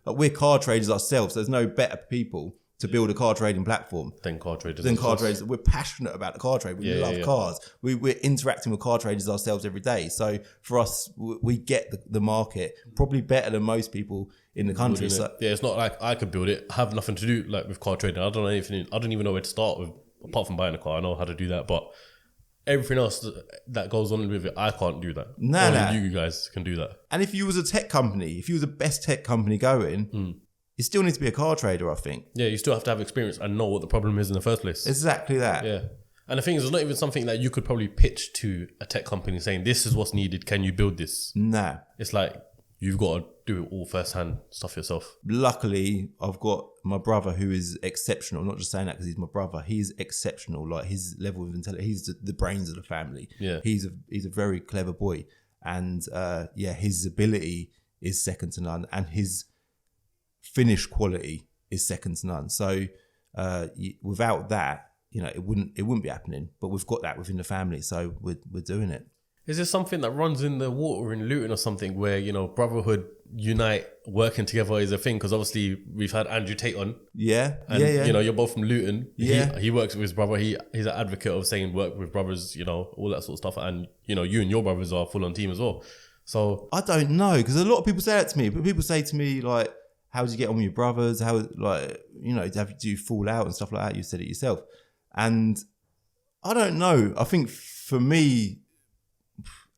Like, we're car traders ourselves. There's no better people to build a car trading platform than car traders. We're passionate about the car trade. We love cars. We're interacting with car traders ourselves every day. So for us, we get the market probably better than most people in the country. So, it's not like I could build it. I have nothing to do like with car trading. I don't know anything. I don't even know where to start with, apart from buying a car. I know how to do that, but everything else that goes on with it, I can't do that. Only you guys can do that. And if you was a tech company, if you was the best tech company going, you still need to be a car trader, I think. Yeah, you still have to have experience and know what the problem is in the first place. Exactly that. Yeah. And the thing is, it's not even something that you could probably pitch to a tech company saying, this is what's needed, can you build this? Nah. It's like, you've got to do it all firsthand stuff yourself. Luckily, I've got my brother who is exceptional. I'm not just saying that because he's my brother. He's exceptional. Like, his level of intelligence, he's the brains of the family. Yeah. He's a very clever boy. And his ability is second to none. And his finish quality is second to none. So without that, it wouldn't be happening. But we've got that within the family, so we're doing it. Is there something that runs in the water in Luton or something where brotherhood, unite, working together is a thing? Because obviously we've had Andrew Tate on. Yeah, and you're both from Luton. Yeah, he works with his brother. He's an advocate of saying work with brothers. All that sort of stuff. And you and your brothers are full on team as well. So I don't know, because a lot of people say that to me. But people say to me like, how did you get on with your brothers? How, do you fall out and stuff like that? You said it yourself. And I don't know. I think for me,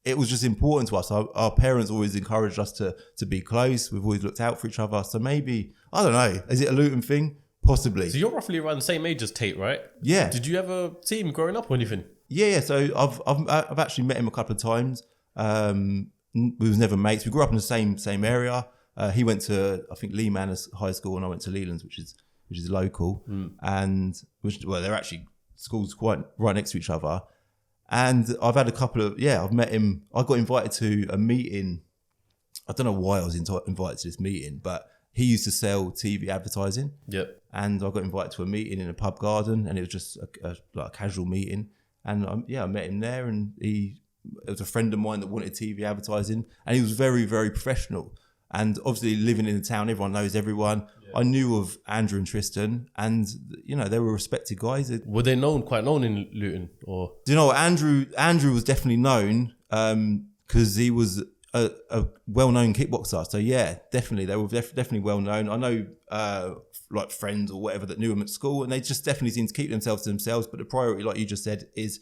it was just important to us. Our parents always encouraged us to be close. We've always looked out for each other. So maybe, I don't know. Is it a Luton thing? Possibly. So you're roughly around the same age as Tate, right? Yeah. Did you ever see him growing up or anything? Yeah. So I've actually met him a couple of times. We was never mates. We grew up in the same area. He went to, I think, Lee Manor High School, and I went to Leland's, which is local. And they're actually schools quite right next to each other. And I've had a couple of, I've met him. I got invited to a meeting. I don't know why I was invited to this meeting, but he used to sell TV advertising. Yep. And I got invited to a meeting in a pub garden, and it was just a casual meeting. And I met him there, and it was a friend of mine that wanted TV advertising, and he was very, very professional. And obviously living in the town, everyone knows everyone. Yeah. I knew of Andrew and Tristan, and they were respected guys. Were they quite known in Luton, or? Do you know what? Andrew was definitely known because he was a well-known kickboxer. So yeah, definitely they were definitely well known. I know like friends or whatever that knew him at school, and they just definitely seemed to keep themselves to themselves. But the priority, like you just said, is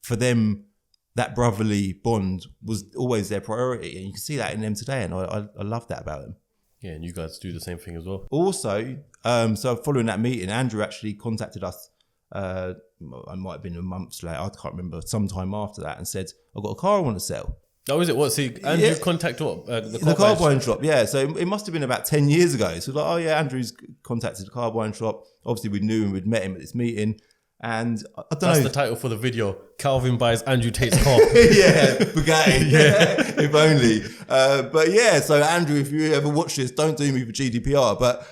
for them. That brotherly bond was always their priority, and you can see that in them today, and I love that about them. Yeah, and you guys do the same thing as well. Also, so following that meeting, Andrew actually contacted us, I might have been a month later, I can't remember, sometime after that, and said, I've got a car I want to sell. Oh, is it? What? See, Andrew contacted what? The car buying shop, yeah. So it must have been about 10 years ago. So like, oh yeah, Andrew's contacted the car buying shop. Obviously, we knew and we'd met him at this meeting. And I don't know. That's the title for the video. Calvin buys Andrew Tate's car. Yeah, Bugatti. Yeah, if only. But yeah, so Andrew, if you ever watch this, don't do me for GDPR. But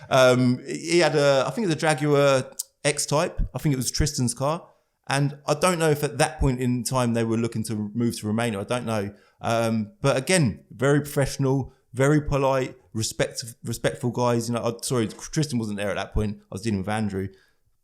he had I think it was a Jaguar X-Type. I think it was Tristan's car. And I don't know if at that point in time they were looking to move to Romania. I don't know. But again, very professional, very polite, respectful guys. Sorry, Tristan wasn't there at that point. I was dealing with Andrew.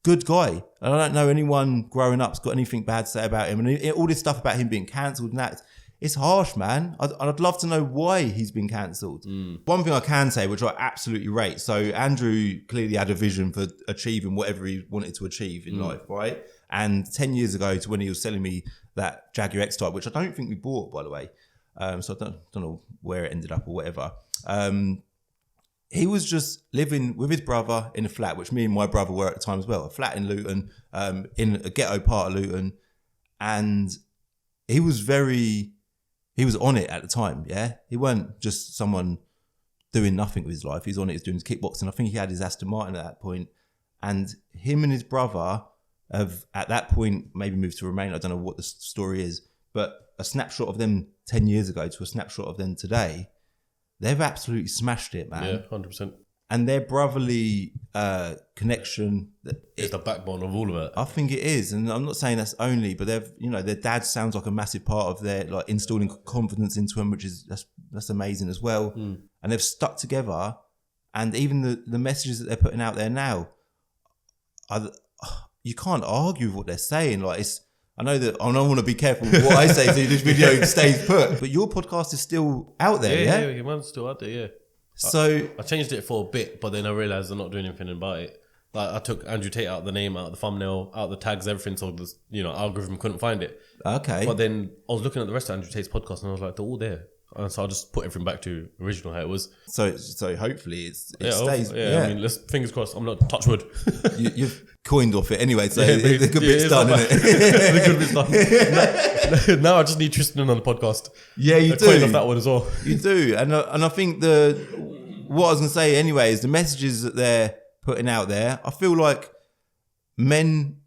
Good guy. And I don't know anyone growing up's got anything bad to say about him. And all this stuff about him being cancelled and that, it's harsh, man. I'd love to know why he's been cancelled. One thing I can say, which I absolutely rate. So Andrew clearly had a vision for achieving whatever he wanted to achieve in life, right? And 10 years ago to when he was selling me that Jaguar X-Type, which I don't think we bought, by the way. So I don't know where it ended up or whatever. He was just living with his brother in a flat, which me and my brother were at the time as well, a flat in Luton, in a ghetto part of Luton. And he was on it at the time, yeah? He weren't just someone doing nothing with his life. He was on it, he was doing his kickboxing. I think he had his Aston Martin at that point. And him and his brother have, at that point, maybe moved to Romania. I don't know what the story is, but a snapshot of them 10 years ago to a snapshot of them today, they've absolutely smashed it, man. Yeah, 100%. And their brotherly connection is the backbone of all of it. I think it is, and I'm not saying that's only, but their dad sounds like a massive part of their installing confidence into them, which is that's amazing as well. And they've stuck together, and even the messages that they're putting out there now, you can't argue with what they're saying. Like I know that I don't want to be careful with what I say, so this video stays put. But your podcast is still out there, yeah? Yeah, mine's still out there, yeah. So I changed it for a bit, but then I realised I'm not doing anything about it. Like I took Andrew Tate out, the name, out the thumbnail, out the tags, everything, so the algorithm couldn't find it. Okay. But then I was looking at the rest of Andrew Tate's podcast, and I was like, they're all there. And so I just put everything back to original how it was. So hopefully it stays. Yeah, I mean, let's fingers crossed. I'm not touch wood. You've coined off it anyway, so the good bit's done, isn't it? The good bit's done. Now I just need Tristan on the podcast. Yeah, you do. Coin off that one as well. You do, and I think what I was gonna say anyway is the messages that they're putting out there. I feel like men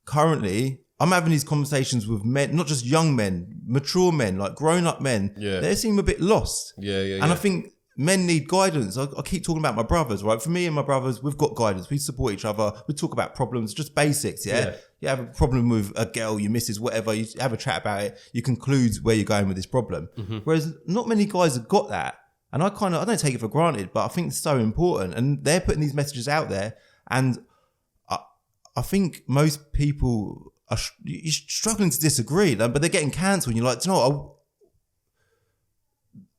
currently. I'm having these conversations with men, not just young men, mature men, like grown-up men. Yeah. They seem a bit lost. Yeah. And I think men need guidance. I keep talking about my brothers, right? For me and my brothers, we've got guidance. We support each other. We talk about problems, just basics, yeah? You have a problem with a girl, your missus, whatever. You have a chat about it. You conclude where you're going with this problem. Mm-hmm. Whereas not many guys have got that. And I don't take it for granted, but I think it's so important. And they're putting these messages out there. And I think most people... you're struggling to disagree, but they're getting cancelled. And you're like, do you know what?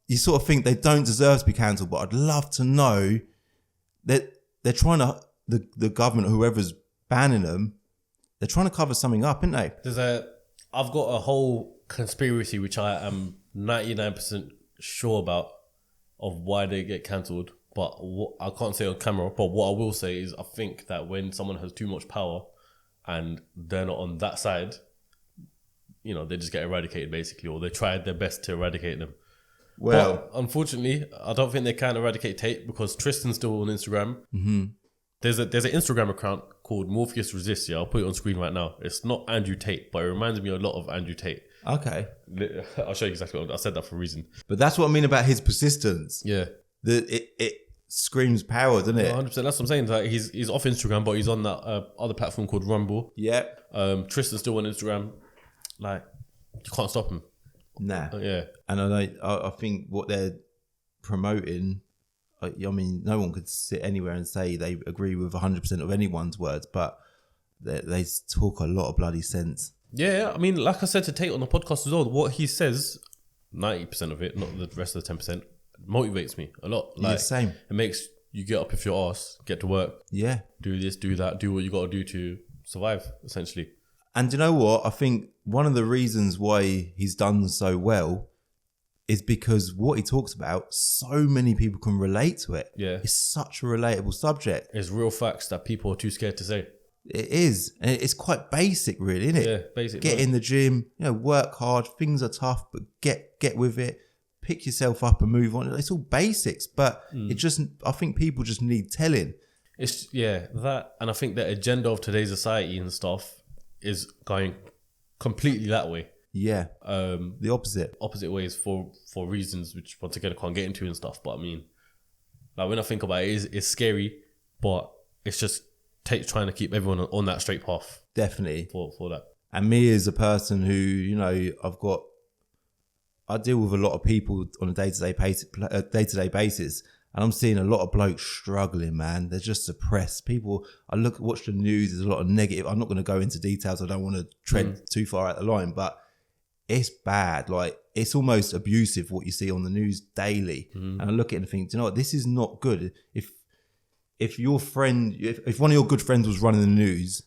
You sort of think they don't deserve to be cancelled, but I'd love to know that they're trying to, the government, whoever's banning them, they're trying to cover something up, aren't they? I've got a whole conspiracy which I am 99% sure about of why they get cancelled, but I can't say on camera. But what I will say is I think that when someone has too much power and they're not on that side, they just get eradicated basically, or they tried their best to eradicate them. Well, but unfortunately, I don't think they can eradicate Tate because Tristan's still on Instagram. Mm-hmm. There's an Instagram account called Morpheus Resist. Yeah, I'll put it on screen right now. It's not Andrew Tate, but it reminds me a lot of Andrew Tate. Okay. I'll show you exactly what I said that for a reason. But that's what I mean about his persistence. Yeah. It screams power, doesn't it? 100%. That's what I'm saying. Like he's off Instagram, but he's on that other platform called Rumble. Yep. Tristan's still on Instagram. Like, you can't stop him. Nah. Yeah. And I think what they're promoting, I mean, no one could sit anywhere and say they agree with 100% of anyone's words, but they talk a lot of bloody sense. Yeah. I mean, like I said to Tate on the podcast as well, what he says, 90% of it, not the rest of the 10%, motivates me a lot. Like, same. It makes you get up off your ass, get to work. Yeah. Do this, do that, do what you got to do to survive, essentially. And you know what? I think one of the reasons why he's done so well is because what he talks about, so many people can relate to it. Yeah. It's such a relatable subject. It's real facts that people are too scared to say. It is. And it's quite basic, really, isn't it? Yeah, basic. Get in the gym, work hard. Things are tough, but get with it. Pick yourself up and move on. It's all basics, but I think people just need telling. It's that, and I think the agenda of today's society and stuff is going completely that way. Yeah. The opposite ways for reasons which once again I can't get into and stuff. But I mean, like when I think about it, it's scary, but it's just trying to keep everyone on that straight path. Definitely. For that. And me as a person who, I deal with a lot of people on a day-to-day basis, and I'm seeing a lot of blokes struggling, man. They're just suppressed. People, watch the news, there's a lot of negative. I'm not going to go into details. I don't want to tread too far out the line, but it's bad. Like, it's almost abusive what you see on the news daily. And I look at it and think, do you know what? This is not good. If your friend, if one of your good friends was running the news,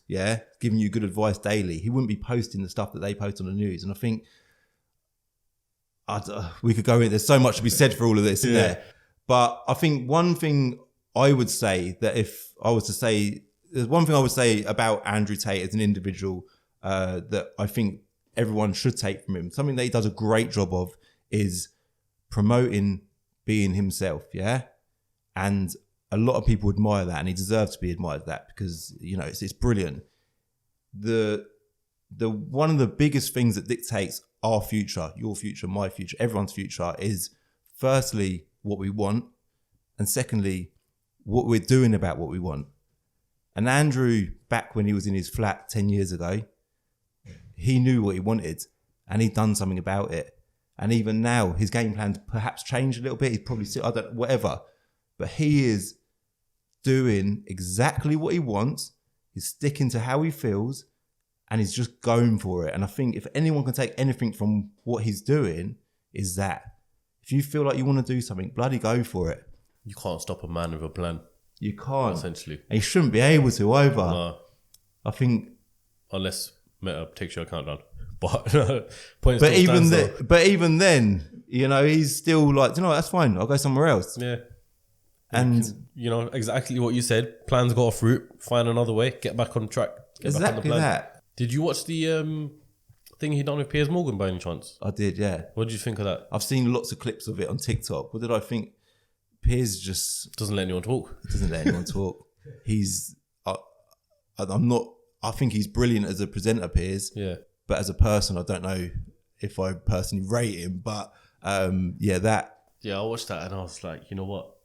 giving you good advice daily, he wouldn't be posting the stuff that they post on the news. And I think we could go in. There's so much to be said for all of this, isn't there? But I think one thing I would say that if I was to say, there's one thing I would say about Andrew Tate as an individual that I think everyone should take from him. Something that he does a great job of is promoting being himself, and a lot of people admire that, and he deserves to be admired for that because it's brilliant. The one of the biggest things that dictates our future, your future, my future, everyone's future is firstly what we want, and secondly what we're doing about what we want. And Andrew, back when he was in his flat 10 years ago, he knew what he wanted and he'd done something about it. And even now his game plan's perhaps changed a little bit. He's probably whatever, but he is doing exactly what he wants. He's sticking to how he feels, and he's just going for it. And I think if anyone can take anything from what he's doing, is that if you feel like you want to do something, bloody go for it. You can't stop a man with a plan. You can't. Essentially. And you shouldn't be able to either. No. I think... Unless Meta takes your account down. But even then, you know, he's still like, you know, that's fine. I'll go somewhere else. Yeah. And you know, exactly what you said. Plans go off route. Find another way. Get back on track. Exactly that. Did you watch the thing he done with Piers Morgan by any chance? I did, yeah. What did you think of that? I've seen lots of clips of it on TikTok. What did I think? Piers just... Doesn't let anyone talk. Doesn't let anyone talk. He's... I'm not... I think he's brilliant as a presenter, Piers. Yeah. But as a person, I don't know if I personally rate him. But that... Yeah, I watched that and I was like, you know what?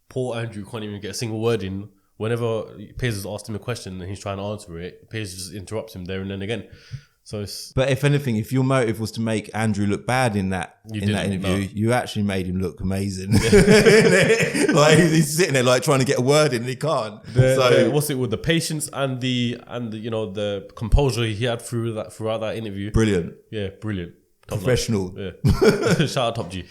Poor Andrew can't even get a single word in. Whenever Piers has asked him a question and he's trying to answer it, Piers just interrupts him there and then again. So but if anything, if your motive was to make Andrew look bad in that interview, no. You actually made him look amazing. Yeah. Like he's sitting there like trying to get a word in and he can't. What's it with the patience and the you know the composure he had throughout that interview? Brilliant. Yeah, brilliant. Professional. Yeah. Shout out Top G.